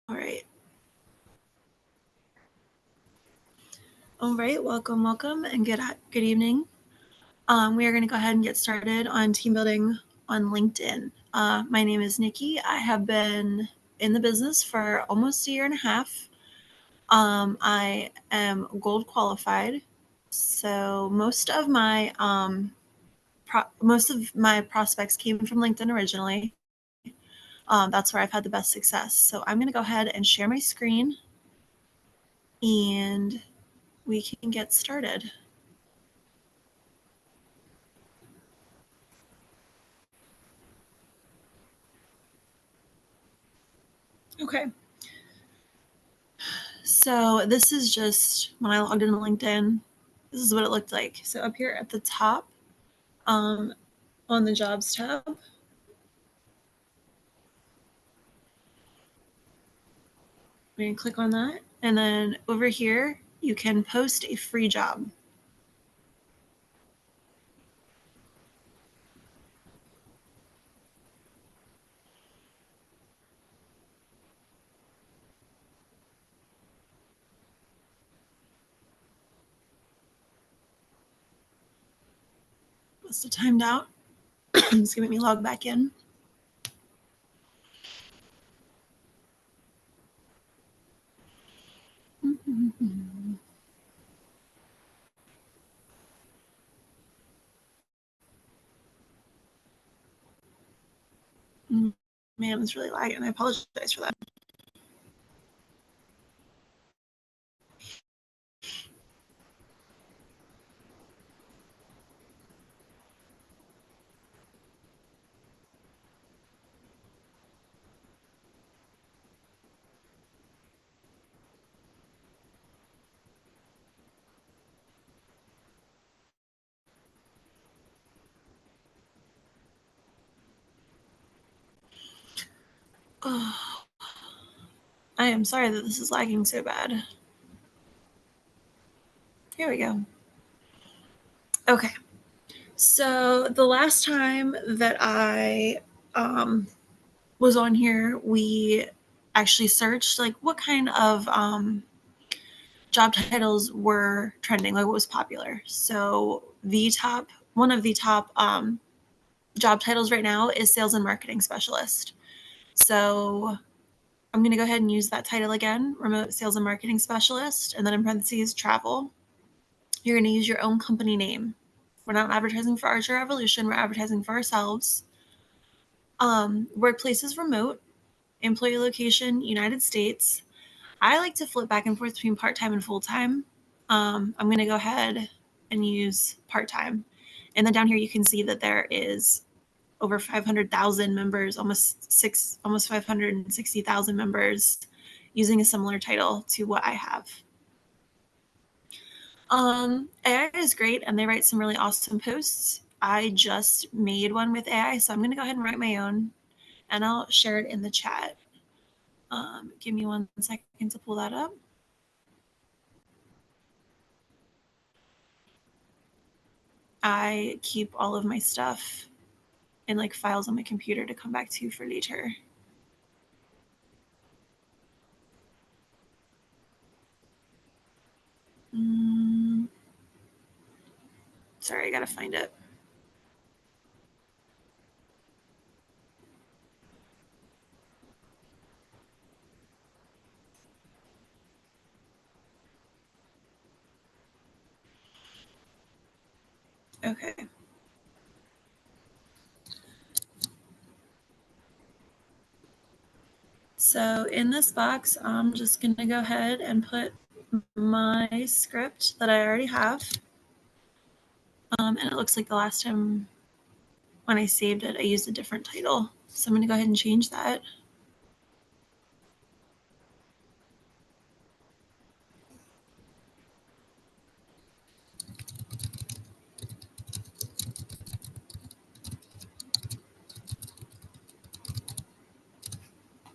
All right. All right. Welcome, and good evening. We are going to go ahead and get started on team building on LinkedIn. My name is Nikki. I have been in the business for almost a year and a half. I am gold qualified, so most of my prospects came from LinkedIn originally. That's where I've had the best success. So I'm going to go ahead and share my screen, and we can get started. Okay. So this is just when I logged into LinkedIn. This is what it looked like. So up here at the top, on the jobs tab, I'm going to click on that. And then over here, you can post a free job. Must have timed out. It's going to make me log back in. Man, it's really lagging. I apologize for that. Oh, I am sorry that this is lagging so bad. Here we go. Okay. So the last time that I was on here, we actually searched like what kind of job titles were trending, like what was popular. So one of the top job titles right now is sales and marketing specialist. So I'm going to go ahead and use that title again, remote sales and marketing specialist, and then in parentheses, travel. You're going to use your own company name. We're not advertising for Archer Revolution. We're advertising for ourselves. Workplace is remote. Employee location, United States. I like to flip back and forth between part-time and full-time. I'm going to go ahead and use part-time. And then down here, you can see that there is over 500,000 members, almost 560,000 members using a similar title to what I have. AI is great, and they write some really awesome posts. I just made one with AI, so I'm going to go ahead and write my own, and I'll share it in the chat. Give me 1 second to pull that up. I keep all of my stuff in like files on my computer to come back to for later. Sorry, I gotta find it. Okay. So in this box, I'm just gonna go ahead and put my script that I already have. And it looks like the last time when I saved it, I used a different title. So I'm gonna go ahead and change that.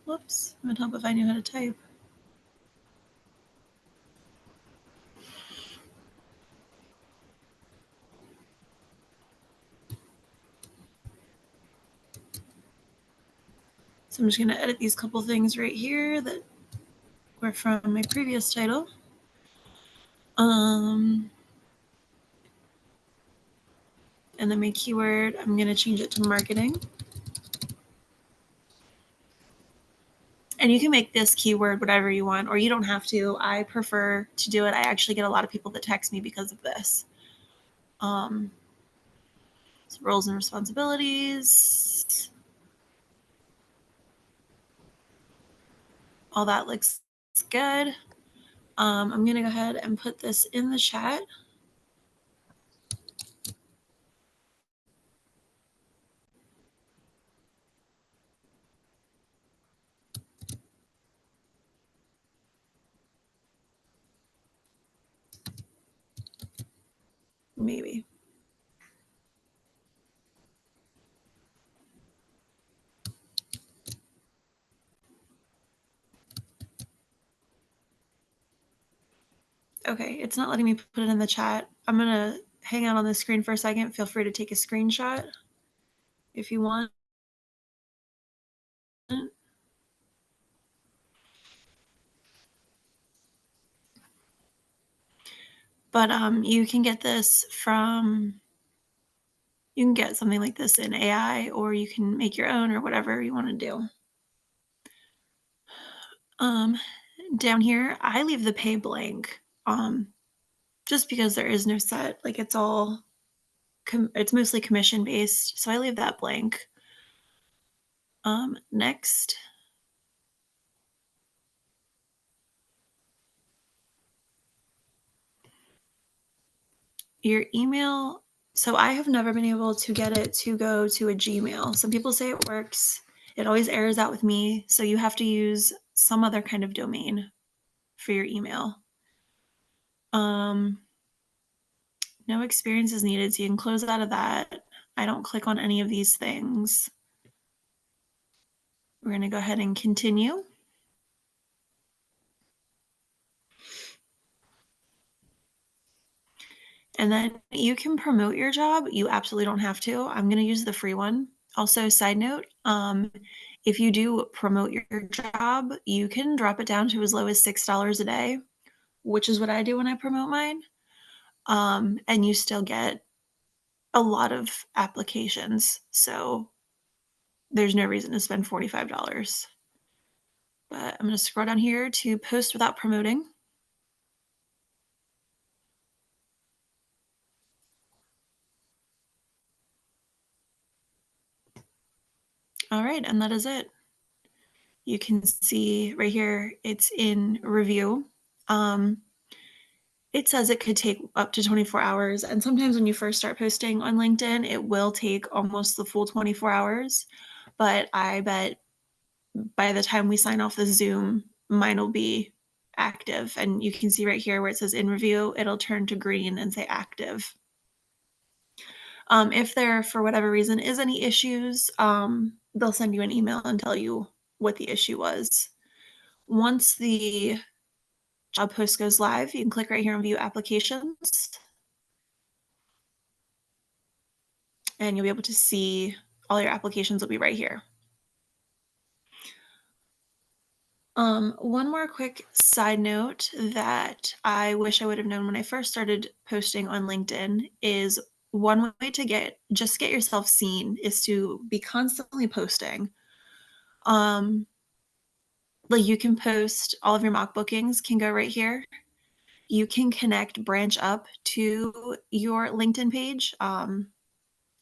Whoops, it would help if I knew how to type. So I'm just gonna edit these couple things right here that or from my previous title. And then my keyword, I'm going to change it to marketing. And you can make this keyword whatever you want, or you don't have to. I prefer to do it. I actually get a lot of people that text me because of this. So roles and responsibilities. All that looks good. I'm going to go ahead and put this in the chat. Maybe. Okay, it's not letting me put it in the chat. I'm going to hang out on the screen for a second. Feel free to take a screenshot if you want. But you can get this from, you can get something like this in AI, or you can make your own, or whatever you want to do. Down here, I leave the pay blank, just because there is no set. Like, it's all, it's mostly commission based, so I leave that blank. Next. Your email. So I have never been able to get it to go to a Gmail. Some people say it works. It always errors out with me. So you have to use some other kind of domain for your email. No experience is needed, so you can close out of that. I don't click on any of these things. We're going to go ahead and continue. And then you can promote your job. You absolutely don't have to. I'm going to use the free one. Also, side note, if you do promote your job, you can drop it down to as low as $6 a day, which is what I do when I promote mine. And you still get a lot of applications. So there's no reason to spend $45. But I'm going to scroll down here to post without promoting. All right, and that is it. You can see right here, it's in review. It says it could take up to 24 hours. And sometimes when you first start posting on LinkedIn, it will take almost the full 24 hours. But I bet by the time we sign off the Zoom, mine will be active. And you can see right here where it says in review, it'll turn to green and say active. If there, for whatever reason, is any issues, they'll send you an email and tell you what the issue was. Once the job post goes live, you can click right here on view applications. And you'll be able to see all your applications will be right here. One more quick side note that I wish I would have known when I first started posting on LinkedIn is one way to get yourself seen is to be constantly posting. Like, you can post all of your mock bookings can go right here. You can connect branch up to your LinkedIn page, and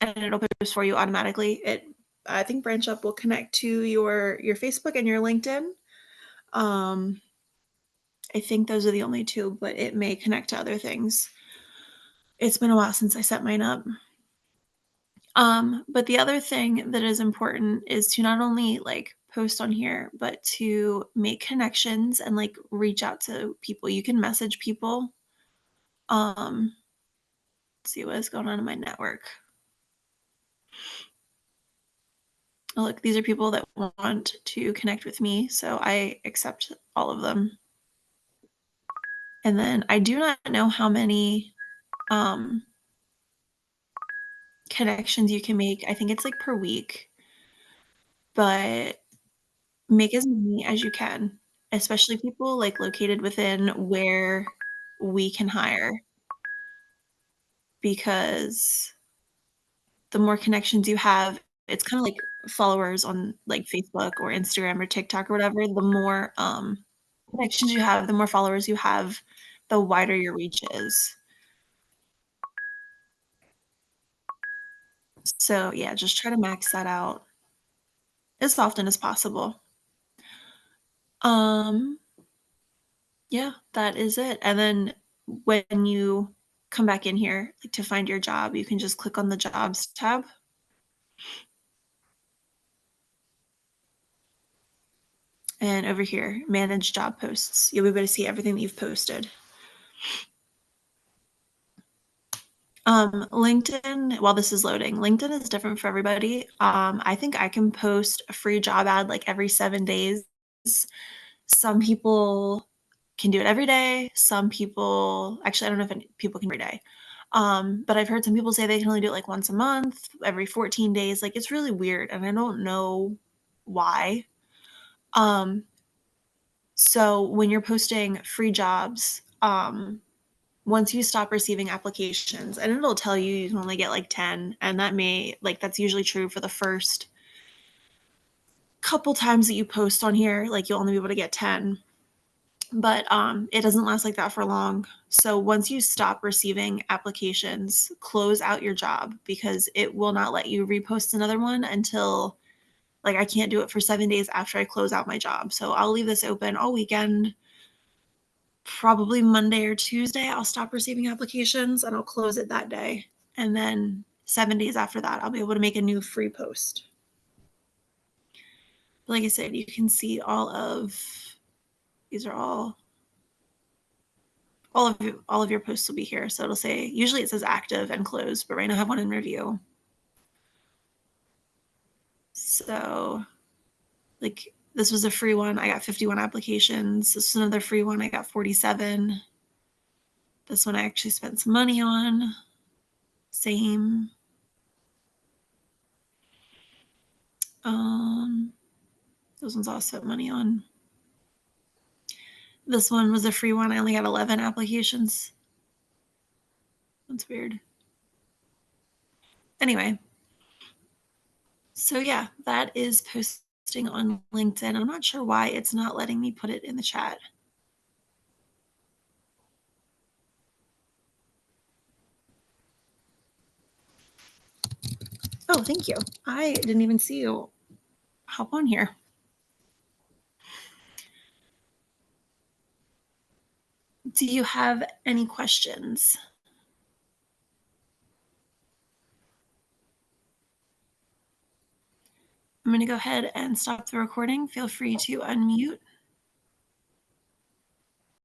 it'll post for you automatically. I think branch up will connect to your Facebook and your LinkedIn. I think those are the only two, but it may connect to other things. It's been a while since I set mine up. But the other thing that is important is to not only like post on here, but to make connections and like reach out to people. You can message people. Let's see what is going on in my network. Oh, look, these are people that want to connect with me, so I accept all of them. And then I do not know how many connections you can make. I think it's like per week, but make as many as you can. especially people, like, located within where we can hire, because the more connections you have, it's kinda like followers on, like, Facebook or Instagram or TikTok or whatever, the more, connections you have, the more followers you have, the wider your reach is. So, yeah, just try to max that out as often as possible. Um, yeah, that is it, and then when you come back in here, like, to find your job, you can just click on the Jobs tab, and over here, Manage Job Posts. You'll be able to see everything that you've posted. LinkedIn, while this is loading, LinkedIn is different for everybody. I think I can post a free job ad, like, every 7 days. Some people can do it every day. Some people actually, I don't know if any people can every day. But I've heard some people say they can only do it, like, once a month, every 14 days, like, it's really weird, and I don't know why. Um, so when you're posting free jobs, once you stop receiving applications, and it'll tell you you can only get, like, 10, and that may like, that's usually true for the first couple times that you post on here, like, you'll only be able to get 10. But, it doesn't last like that for long. So once you stop receiving applications, close out your job because it will not let you repost another one until like, I can't do it for 7 days after I close out my job. So I'll leave this open all weekend. Probably Monday or Tuesday, I'll stop receiving applications and I'll close it that day. And then 7 days after that, I'll be able to make a new free post. But like I said, you can see these are all of your posts will be here. So it'll say usually it says active and closed, but right now I have one in review. So like this was a free one. I got 51 applications. This is another free one. I got 47. This one I actually spent some money on. Same. Um, those ones all spent money on. This one was a free one. I only got 11 applications. That's weird. Anyway, so yeah, that is posting on LinkedIn. I'm not sure why it's not letting me put it in the chat. Oh, thank you. I didn't even see you hop on here. Do you have any questions? I'm going to go ahead and stop the recording. Feel free to unmute